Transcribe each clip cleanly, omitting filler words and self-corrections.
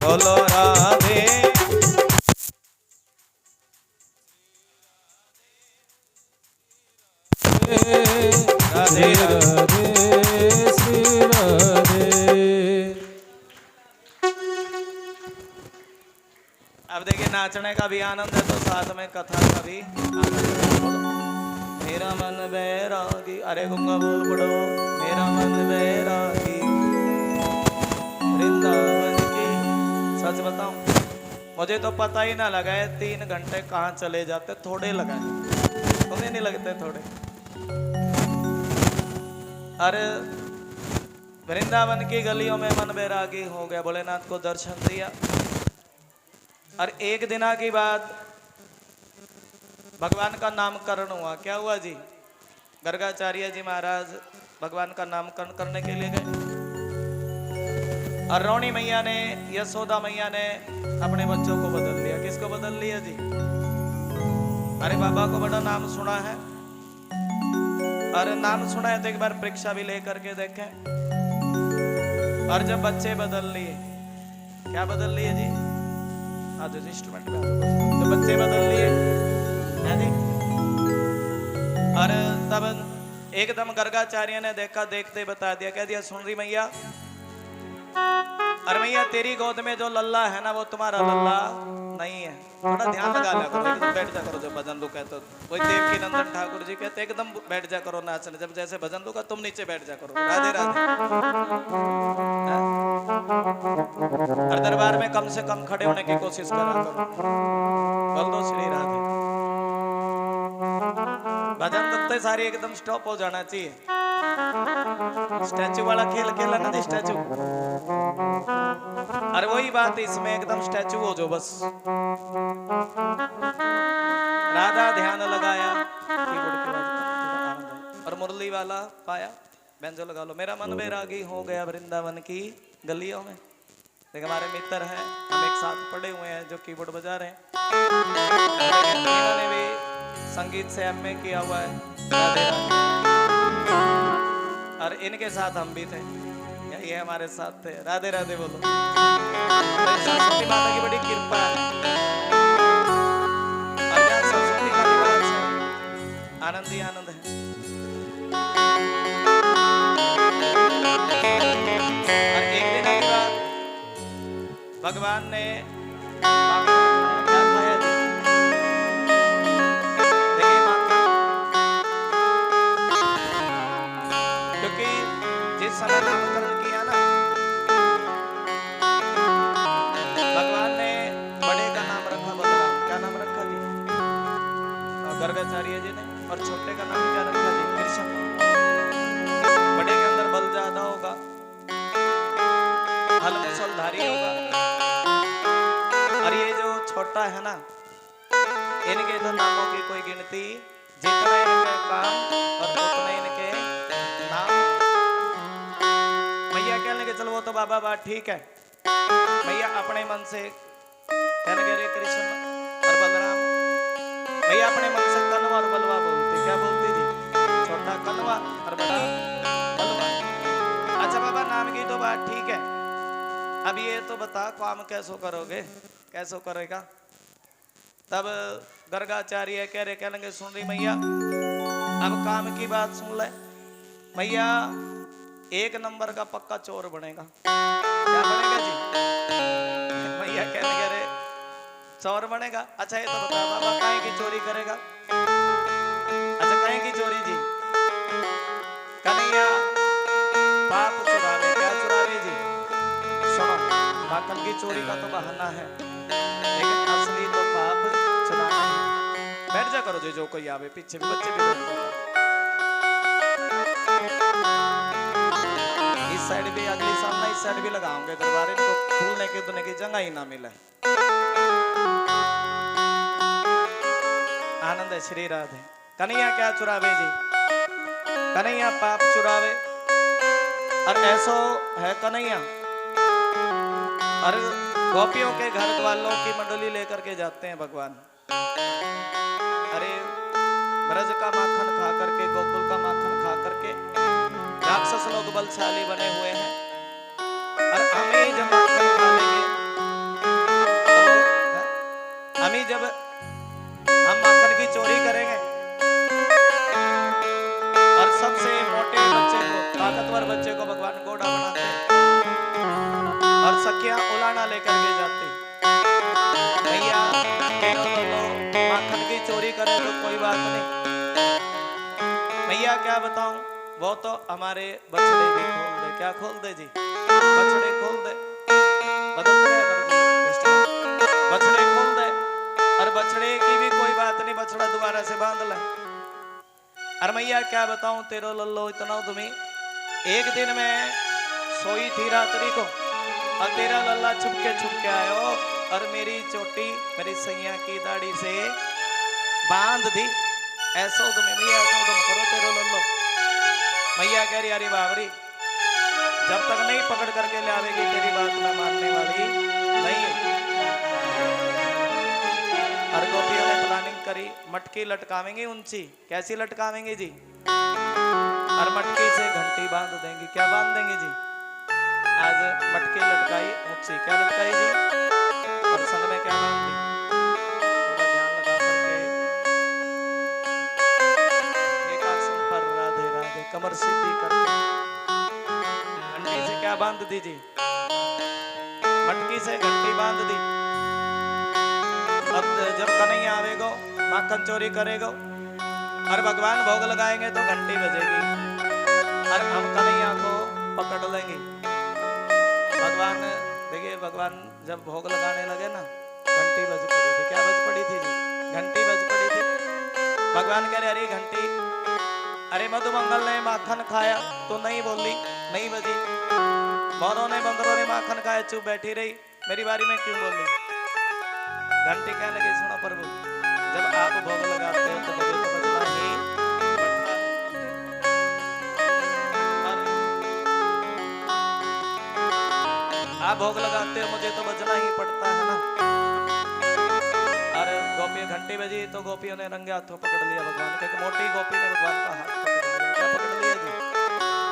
बोलो राधे राधे राधे श्री राधे। अब देखिए नाचने का भी आनंद है तो साथ में कथा का भी आनंद है। मेरा मन बैरागी, अरे गंगा बोल पड़ो। मेरा मन बैरागी वृंदावन की। सच बताऊं मुझे तो पता ही ना लगा है 3 घंटे कहाँ चले जाते, थोड़े लगाए। तुम्हें नहीं लगते थोड़े? अरे वृंदावन की गलियों में मन बैरागी हो गया, भोलेनाथ को दर्शन दिया। और एक दिना की बात, भगवान का नामकरण हुआ। क्या हुआ जी? गर्गाचार्य जी महाराज भगवान का नामकरण करने के लिए गए और रोणी मैया ने, यशोदा मैया ने अपने बच्चों को बदल लिया। किसको बदल लिया जी? अरे बाबा को बड़ा नाम सुना है, अरे नाम सुना है तो एक बार परीक्षा भी लेकर के देखें। और जब बच्चे बदल लिए, क्या बदल लिए जी? आज इंस्ट्रूमेंट में तो बच्चे बदल लिए है जी। और तब एकदम गर्गाचार्य ने देखा, देखते बता दिया, कह दिया सुन रही मैया, अरे मैया तेरी गोद में जो लल्ला है ना वो तुम्हारा लल्ला नहीं है। थोड़ा ध्यान लगा लिया करो, एकदम बैठ जा करो। जब भजन लू कहते वही देवकी नंदन ठाकुर जी कहते एकदम बैठ जा करो नाचने। जब जैसे भजन लू का तुम नीचे बैठ जा करो। राधे राधे। हर दरबार में कम से कम खड़े होने की कोशिश करा करो। बोल दो श्री राधे। भजन तब तक सारी एकदम स्टॉप हो जाना चाहिए। स्टैचू वाला खेल खेला ना जी, स्टैचू। अरे वही बात, इसमें एकदम स्टैचू हो जो बस। राधा ध्यान लगाया, कीबोर्ड की आवाज और मुरली वाला पाया, बैंजो लगा लो। मेरा मन बैरागी हो गया वृंदावन की गलियों में। देख हमारे मित्र हैं, हम एक साथ पड़े हुए हैं जो कीबोर्ड बजा रहे हैं। इन्होंने भी संगीत से एमए किया हुआ है। राधे राधे। और इनके साथ हम भी थे, ये हमारे साथ थे। राधे राधे बोलो। सरस्वती माता की बड़ी कृपा है। और जहाँ सरस्वती का निवास है, आनंद ही आनंद है। और एक दिन की बात, भगवान ने क्या खाया जी? देखिए माता, क्योंकि जिस समय नामकरण किया ना, भगवान ने बड़े का नाम रखा बलराम। क्या नाम रखा जी? गर्गाचार्य जी ने। और छोटे का नाम क्या रखा जी? कृष्ण। बड़े के अंदर बल ज्यादा होगा, हल मुसलधारी होगा। और ये जो छोटा है ना, इनके तो नामों की कोई गिनती, जितना इनके काम और उतना इनके नाम। मैया कहने के चलो वो तो बाबा बात ठीक है। मैया अपने मन से कहने के कृष्ण और बलराम, मैया अपने मन से कनवा और बलवा बोलती। क्या बोलती थी? छोटा कनवा और बड़ा बलवा। अच्छा बाबा नाम की तो बात ठीक है, अब ये तो बता काम कैसो करोगे, कैसो करेगा? तब गर्गाचार्य कह रहे, कहने सुन रही मैया, अब काम की बात सुन ले। मैया 1 नंबर का पक्का चोर बनेगा। क्या बनेगा जी? मैया कहने रहे चोर बनेगा। अच्छा ये तो बता बाबा काहे की चोरी करेगा? अच्छा काहे की चोरी जी? कन्हैया पाप चुरावे। क्या चुरावे जी? सुनो, माखन की चोरी का तो बहाना है, लेकिन असली तो पाप चुराना है। बैठ जा करो जी, जो कोई आवे, पीछे भी बच्चे भी बैठ जाओ। इस साइड भी अगली सामने इस साइड भी लगाओगे दरबार, इनको खुलने की दुनिया की जगह ही ना मिले। आनंद है श्री राधे। कन्हैया क्या चुरावे जी? कन्हैया पाप चुरावे। और ऐसो है कन्हैया, और गोपियों के घर वालों की मंडली लेकर के जाते हैं भगवान। अरे ब्रज का माखन खा करके, गोकुल का माखन खा करके राक्षस लोग बलशाली बने हुए हैं, और हमें जब माखन खा लेंगे मक्खियां उलाना लेकर के जाती। भैया तीनों लोगों माखन की चोरी करे तो कोई बात नहीं, भैया क्या बताऊं, वो तो हमारे बछड़े भी खोल दे। क्या खोल दे जी? बछड़े खोल दे, बदल रहे बछड़े खोल दे। और बछड़े की भी कोई बात नहीं, बछड़ा दोबारा से बांध ले। और मैया क्या बताऊं तेरो लल्लो इतना तुम्हें, एक दिन में सोई थी रात्रि को और तेरा लल्ला छुपके आयो और मेरी चोटी मेरी सैया की दाढ़ी से बांध दी। ऐसो तुम्हें मैया, ऐसो तुम करो तेरो लल्लो। मैया कह रही अरे बाबरी, जब तक नहीं पकड़ करके ले आवेगी तेरी बात मैं मानने वाली नहीं। और गोपियों ने प्लानिंग करी, मटकी लटकावेंगी ऊंची। कैसी लटकावेंगी जी? और मटकी से घंटी बांध देंगी। क्या बांध देंगी जी? आज मटकी लटकाई ऊंची, क्या लटकाई जी? और संग में क्या बांध दी? थोड़ा ध्यान लगा करके एक आसन पर राधे राधे कमर सीधी करके घंटी से क्या बांध दी जी? मटकी से घंटी बांध दी। अब जब कन्हैया आवेगो, माखन चोरी करेगो और भगवान भोग लगाएंगे तो घंटी बजेगी और हम कन्हैया को पकड़ लेंगे। भगवान देखिए, भगवान जब भोग लगाने लगे ना, घंटी बज पड़ी थी। क्या बज पड़ी थी जी? घंटी बज पड़ी थी। भगवान कह रहे अरे घंटी, अरे मधुमंगल ने माखन खाया तो नहीं बोली, नहीं बजी। मोरों ने बंदरों ने माखन खाया, चुप बैठी रही, मेरी बारी में क्यों बोली? घंटी कहने लगी सुनो प्रभु, जब आप भोग लगाते हो तो मुझे तो बजना ही पड़ता है। आप भोग लगाते हो मुझे तो बजना ही पड़ता है ना। अरे गोपी घंटी बजी तो गोपियों ने रंगे हाथों पकड़ लिया भगवान के। मोटी गोपी ने भगवान का हाथ पकड़ लिया। क्या पकड़ लिया जी?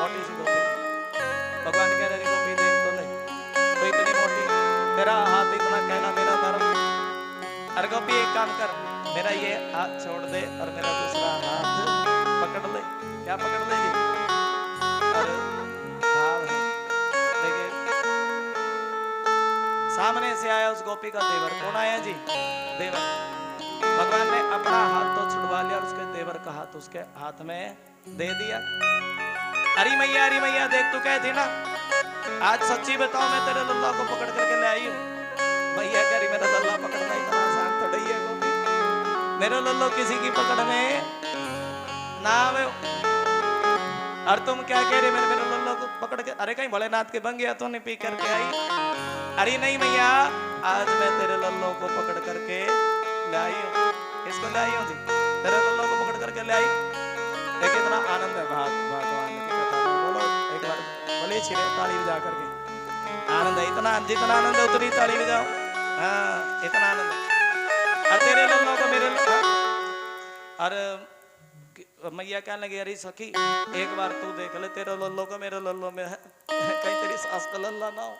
मोटी सी गोपी। भगवान कह रहे गोपी देख तो ले, तो इतनी मोटी, तेरा हाथ इतना कहना मेरा नरम। अरे गोपी एक काम कर, मेरा ये हाथ छोड़ दे और मेरा दूसरा हाथ पकड़ ले। क्या पकड़ ले जी? और भाव है, देखिए सामने से आया उस गोपी का देवर। कौन आया जी? देवर। भगवान ने अपना हाथ तो छुड़वा लिया और उसके देवर का हाथ उसके हाथ में दे दिया। अरे मैया देख तू कहती ना, आज सच्ची बताओ मैं तेरे लल्ला को पकड़ करके ले आई हूँ। मैया कह रही मेरा लल्ला पकड़ना इतना आसान थोड़ी है गोपी, मेरा लल्लो किसी की पकड़ में ना आवे। और तुम क्या कह रहे मेरे लल्लो को पकड़ के? अरे कहीं भोलेनाथ के बंगिया तो नहीं पी करके आई? अरे नहीं मैया, आज मैं तेरे लल्लो को पकड़ करके ले आई हूँ। इसको ले आई हूँ जी, तेरे लल्लो को पकड़ करके ले आई। देखिए इतना आनंद है भगवान की कथा में। बोलो एक बार बोले छिरे ताली बजा करके। आनंद है इतना, जितना आनंद है उतनी ताली बजाओ। हाँ इतना आनंद है। और तेरे लल्लो को मेरे अरे मैया कहने लगी अरे सखी एक बार तू देख ले, तेरे लल्लो को मेरे लल्लो में है, कहीं तेरी सास का लल्ला ना हो।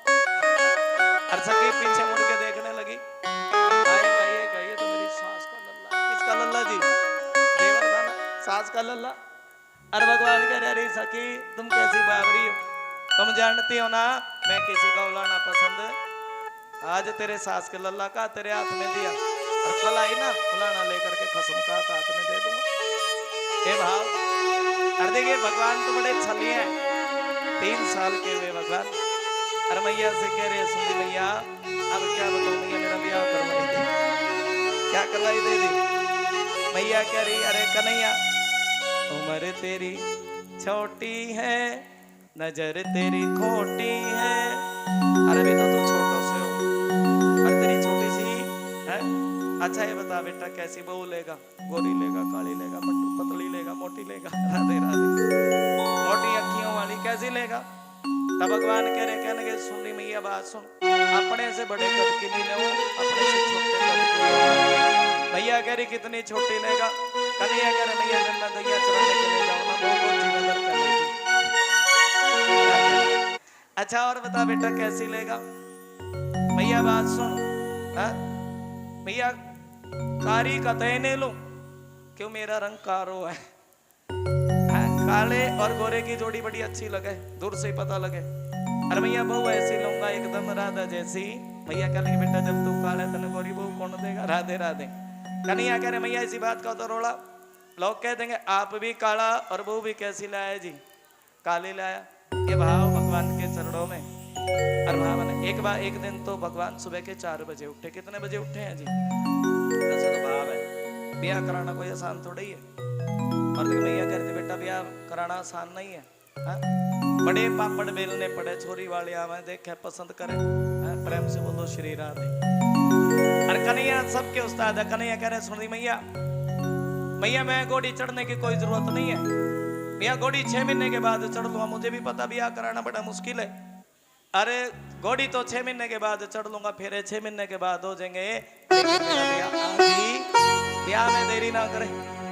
और सखी पीछे मुड़ के देखने लगी, कहिए तो मेरी सास का लल्ला। किसका लल्ला जी? देवर था ना, सास का लल्ला। अरे भगवान कह रहे अरे सखी तुम कैसी बावरी हो, तुम जानती हो ना मैं किसी का उलाना पसंद। आज तेरे सास के लल्ला का तेरे हाथ में दिया और कल आई ना उलाना लेकर के खसम का हाथ में दे दूंगा। हे भाव। और देखिए भगवान तो बड़े छलिए हैं, 3 साल के हुए भगवान। अरे मैया से कह रहे सुनी मैया अब क्या बताऊं मैया, मेरा ब्याह करवाई दे। क्या करवाई दे दी? मैया कह रही अरे कन्हैया उम्र तेरी छोटी है, नजर तेरी खोटी है। अरे बेटा तू छोटो से हो और तेरी छोटी सी है। अच्छा ये बता बेटा कैसी बहू लेगा? गोरी लेगा, काली लेगा, पतली लेगा, मोटी लेगा? राधे राधे। मोटी अखियों वाली कैसी लेगा? तब भगवान कह रहे कहने के सुनी मैया बात सुन, अपने से बड़े कद की नहीं ले, अपने से छोटे कद की। भैया कह रही कितनी छोटी लेगा? कन्हैया कह रहे मैया जब मैं गैया चराने के लिए जाऊँ ना बहुत जीवन कर लेगी। अच्छा और बता बेटा कैसी लेगा? भैया बात सुन, भैया कारी कतई ने लो, क्यों मेरा रंग कारो है। काले और गोरे की जोड़ी बड़ी अच्छी लगे, दूर से ही पता लगे। अरे भैया बहू ऐसी लूंगा एकदम राधा जैसी। भैया कह लगे बेटा जब तू काला तने गोरी बहू कौन देगा? राधे राधे। कन्हैया कह रहे भैया ऐसी बात का तो रोड़ा, लोग कह देंगे आप भी काला और बहू भी कैसी लाया जी? काली लाया। ये भाव भगवान के चरणों में। और भाव एक दिन तो भगवान सुबह के 4 बजे उठे। कितने बजे उठे हैं जी? ऐसा तो भाव है। ब्याह कराना कोई आसान थोड़ा ही है। और देखो भैया कहते बेटा ब्याह कराना आसान नहीं है। हा? बड़े पापड़ बेलने पड़े, छोरी वाले आवे देखे पसंद करे। प्रेम से बोलो श्री राधे। और कन्हैया सबके उस्ताद है। कन्हैया कह रहे सुनी मैया, मैया मैं घोड़ी चढ़ने की कोई जरूरत नहीं है। भैया घोड़ी 6 महीने के बाद चढ़ लूंगा। मुझे भी पता ब्याह कराना बड़ा मुश्किल है। अरे घोड़ी तो 6 महीने के बाद चढ़ लूंगा, फिर 6 महीने के बाद हो जाएंगे। लेकिन ब्याह में देरी ना करे।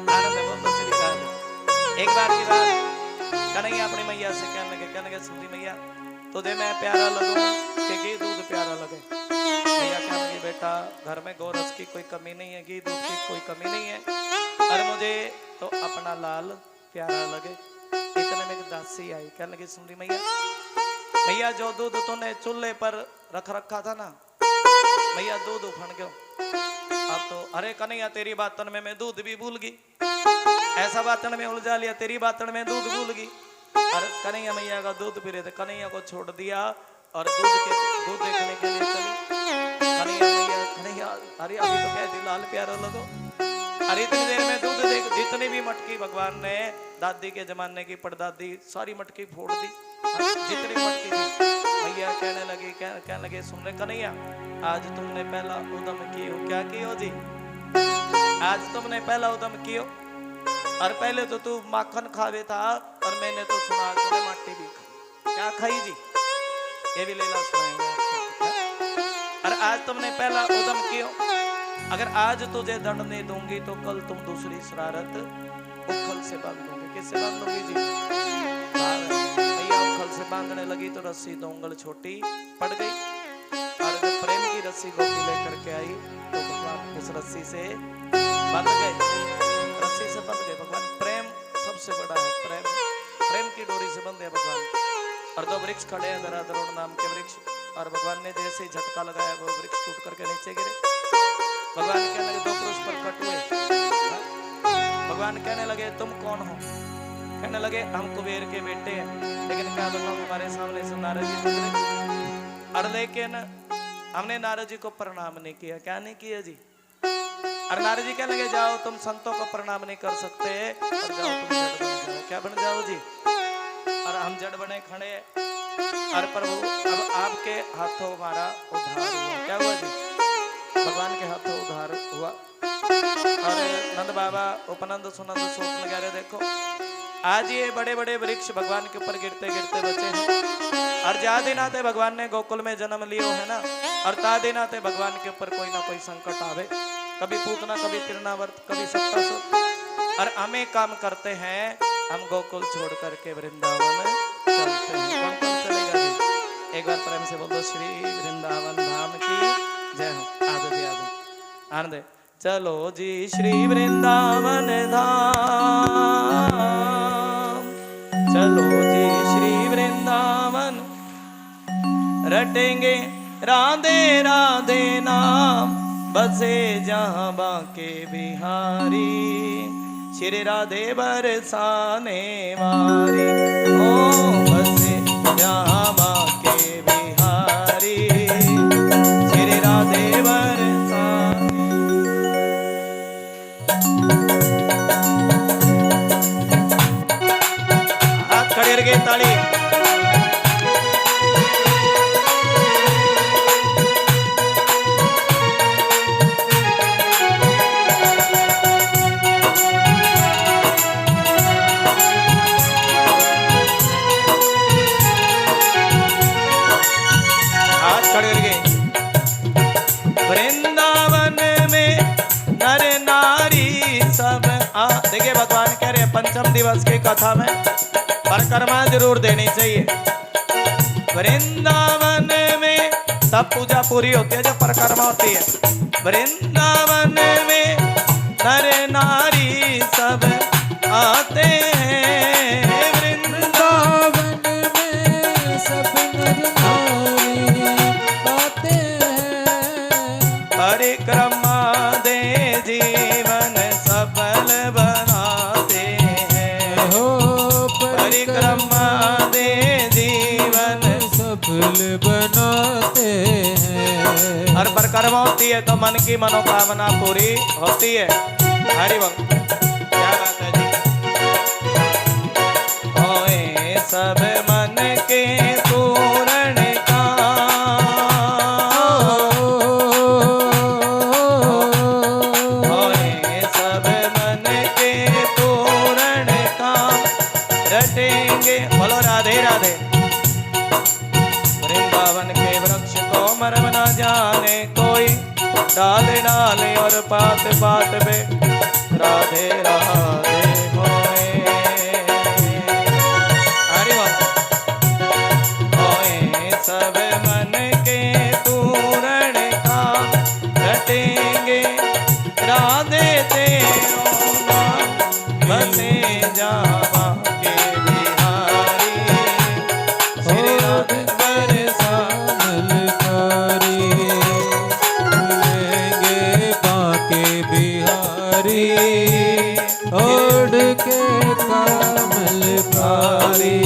आनंद बोल तो श्री राधे। एक बार की बात कन्हैया अपनी मैया से कहने लगे सुनी मैया तुझे मैं प्यारा लगूं कि घी दूध प्यारा लगे? मैया कहने लगी बेटा घर में गोरस की कोई कमी नहीं है, घी दूध की कोई कमी नहीं है। और मुझे तो अपना लाल प्यारा लगे। इतने में एक दासी आई, कहने लगी सुन रही मैया जो दूध तूने चूल्हे पर रख रखा था ना मैया दूध उफन गयो। अब तो अरे कन्हैया तेरी बातन में मैं दूध भी भूल गई। ऐसा बातन में उलझा लिया, तेरी बातन में दूध भूल गई। और कन्हैया मैया का दूध पी रहे थे, कन्हैया को छोड़ दिया और दूध देखने के लिए चली। कन्हैया अरे अभी तो कहती लाल प्यारा लगो। अरे इतनी देर में दूध देख जितनी भी मटकी भगवान ने दादी के जमाने की परदादी सारी मटकी फोड़ दी। जितनी मटकी थी भैया कहने लगे सुन ले कन्हैया आज तुमने पहला उदम कियो। क्या कियो जी? आज तुमने पहला उदम कियो। और पहले तो तू माखन खावे था और मैंने तो सुना तूने माटी भी खाई। क्या खाई जी? ये भी लीला सुनाएंगे आपको। और आज तुमने पहला उदम कियो। अगर आज तुझे दंड नहीं दूंगी तो कल तुम दूसरी शरारत उखल से बांध दूंगी। किससे बांध दूंगी जी? भैया उखल से बांधने लगी तो रस्सी तो उंगल छोटी पड़ गई। और जब प्रेम की रस्सी गोपी लेकर के आई तो भगवान उस रस्सी से बंध गए। रस्सी से बंध गए। भगवान प्रेम सबसे बड़ा है। प्रेम की डोरी से बंधे भगवान। और 2 वृक्ष खड़े हैं धराधरोण नाम के वृक्ष। और भगवान ने जैसे ही झटका लगाया वो वृक्ष टूट करके नीचे गिरे। भगवान कहने लगे 2 पुरुष प्रकट हुए। भगवान कहने लगे तुम कौन हो? कहने लगे हम कुबेर के बेटे हैं। लेकिन क्या बताऊं हमारे सामने से नारद जी गुजरे। और लेकिन हमने नारद जी को प्रणाम नहीं किया। क्या नहीं किया जी? और नारद जी कहने लगे जाओ तुम संतों को प्रणाम नहीं कर सकते और जाओ तुम जड़ बन जाओ। क्या बन जाओ जी? और हम जड़ बने खड़े। और प्रभु अब आपके हाथों हमारा उद्धार हुआ। क्या हुआ जी? भगवान के हाथों उद्धार हुआ। और नंद बाबा उपनंद सुनंद सोचने लगे रहे देखो आज ये बड़े बड़े वृक्ष भगवान के ऊपर गिरते गिरते बचे हैं। और जा दिन आते भगवान ने गोकुल में जन्म लियो है ना। और ता दिन आते भगवान के ऊपर कोई ना कोई संकट आवे। कभी पूतना, कभी तिरनावर्त, कभी सत्तासुर। और हमें काम करते हैं हम गोकुल छोड़ करके वृंदावन चलते हैं। कौन कौन चलेगा जी? एक बार प्रेम से बोलो श्री वृंदावन धाम की जय हो। आदो जी आदो आनंद। चलो जी श्री वृंदावन धाम। चलो जी श्री वृंदावन रटेंगे राधे राधे नाम। बसे जहाँ बाके बिहारी श्री राधे बरसाने वारी। ओ बसे जहाँ बाके बिहारी श्री राधे खड़े ताली। हाथ खड़े करके। वृंदावन में नर नारी सब देखिए भगवान कह रहे हैं पंचम दिवस की कथा में परिक्रमा जरूर देनी चाहिए। वृंदावन में तब पूजा पूरी होती है जब परिक्रमा होती है। वृंदावन में नर नारी सब आते हैं। वृंदावन में सब नर परिक्रमा दे जीवन सफल बनाते हैं। हो परिक्रमा दे जीवन सफल बनाते हैं। और परिक्रमा होती है तो मन की मनोकामना पूरी होती है। हरि बोल, क्या बात है जी। होए सब मन के पूर्ण बोलो राधे राधे। वृंदावन के वृक्ष को मर्म न जाने कोई, डाल डाल और पात पात पे राधे राधे होए। हरि बोल। होए सब मन के पूर्ण काम, रटेंगे राधे तेरो नाम, बसे जावा ओढ़ के कमल पारी।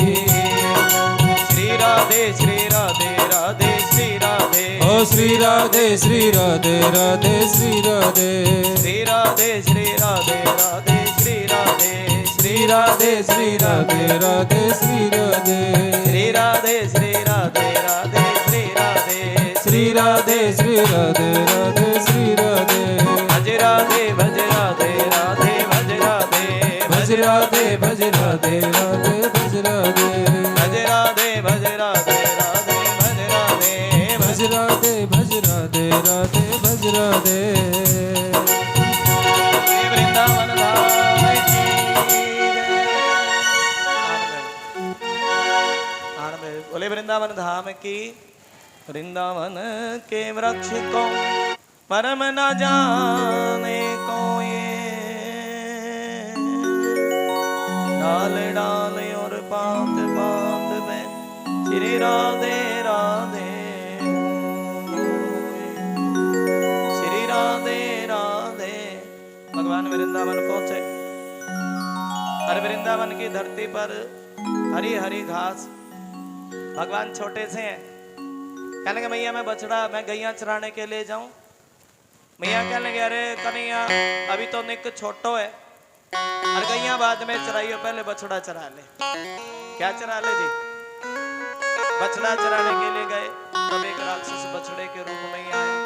श्री राधे श्री राधे राधे श्री राधे। ओ श्री राधे श्री राधे राधे श्री राधे। श्री राधे श्री राधे राधे श्री राधे। श्री राधे श्री राधे राधे श्री राधे। श्री राधे श्री राधे राधे श्री राधे। श्री राधे श्री राधे राधे श्री राधे। भज राधे भज राधे राधे भज राधे। भज राधे भज राधे राधे भज राधे। भज राधे भज राधे राधे भज राधे। भज राधे भज राधे राधे भज राधे। वृंदावन धाम की बोले वृंदावन धाम की। वृंदावन के वृक्ष को परम न जाने कोई, डाल डाल और पात पात में श्री राधे राधे। श्री राधे राधे। भगवान वृंदावन पहुंचे और वृंदावन की धरती पर हरी हरी घास। भगवान छोटे से हैं, कहने लगे मैया मैं बछड़ा मैं गैया चराने के लिए जाऊं। मैया कहने लगे अरे कन्हैया अभी तो निक छोटो है और गैया बाद में चराइयो, पहले बछड़ा चरा ले। क्या चरा ले जी? बछड़ा चराने के लिए गए, तब एक राक्षस बछड़े के रूप में ही आया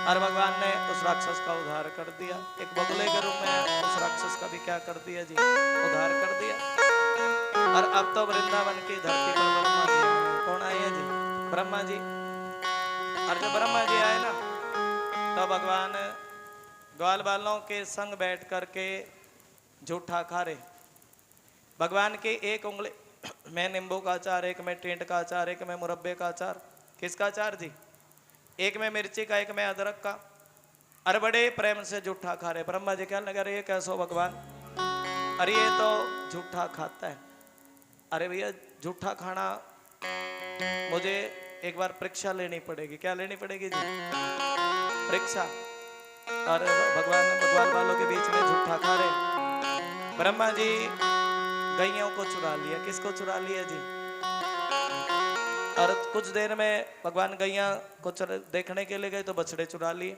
और भगवान ने उस राक्षस का उद्धार कर दिया। एक बगुले के रूप में उस राक्षस का भी क्या कर दिया जी? उद्धार कर दिया। और अब तो वृंदावन की धरती पर ब्रह्मा जी आए। कौन आए हैं जी? ब्रह्मा जी। और जब ब्रह्मा जी आए ना तो भगवान ग्वाल बालों के संग बैठ करके झूठा खा रहे। भगवान की एक उंगली में नींबू का अचार, एक में टेंट का अचार, एक में मुरब्बे का अचार। किसका अचार जी? एक में मिर्ची का, एक में अदरक का। अरे बड़े प्रेम से झूठा खा रहे। ब्रह्मा जी कहने लगे अरे ये कैसो भगवान? अरे ये तो झूठा खाता है। अरे भैया झूठा खाना मुझे एक बार परीक्षा लेनी पड़ेगी। क्या लेनी पड़ेगी जी? परीक्षा। और भगवान वालों के बीच में झूठा खा रहे। ब्रह्मा जी गैयों को चुरा लिया। किसको चुरा लिया जी? और कुछ देर में भगवान गैया को देखने के लिए गए तो बछड़े चुरा लिए।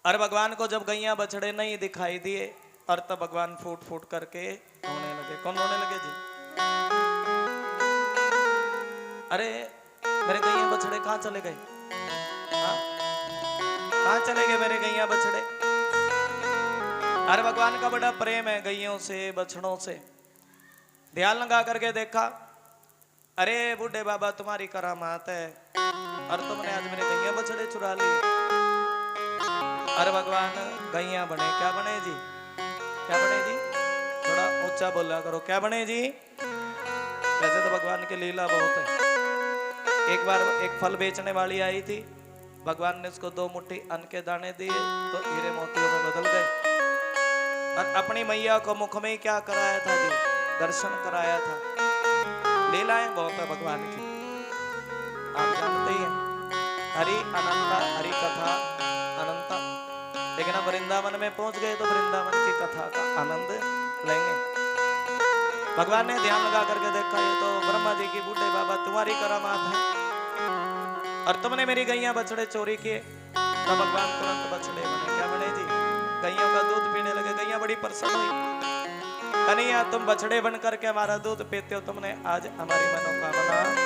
और भगवान को जब गैया बछड़े नहीं दिखाई दिए और तब भगवान फूट फूट करके रोने लगे। कौन रोने लगे जी? अरे मेरे गैया बछड़े कहाँ चले गए? हाँ? कहाँ चले गए मेरे गैया बछड़े? अरे भगवान का बड़ा प्रेम है गैयों से, बछड़ों से। ध्यान लगा करके देखा, अरे बूढ़े बाबा तुम्हारी करामात है और तुमने आज मेरे गैया बछड़े चुरा लिए। अरे भगवान गैया बने। क्या बने जी? क्या बने जी? थोड़ा ऊंचा बोला करो। क्या बने जी? वैसे तो भगवान की लीला बहुत है। एक बार एक फल बेचने वाली आई थी, भगवान ने उसको 2 मुट्ठी अन्न के दाने दिए तो हीरे मोतियों में बदल गए। और अपनी मैया को मुख में ही क्या कराया था जी? दर्शन कराया था। लीलाएं बहुत है भगवान की, आप जानते ही हैं। हरि अनंता, हरि कथा अनंता। लेकिन अब वृंदावन में पहुंच गए तो वृंदावन की कथा का आनंद लेंगे। भगवान ने ध्यान लगा करके देखा, ये तो ब्रह्मा जी की बूढ़े बाबा तुम्हारी करामात है, और तुमने मेरी गैया बछड़े चोरी किए। तो भगवान तुरंत बछड़े बने। क्या बने जी? गैयों का दूध पीने लगे। गैया बड़ी प्रसन्न हुई, कन्हैया तुम बछड़े बन करके हमारा दूध पीते हो, तुमने आज हमारी मनोकामना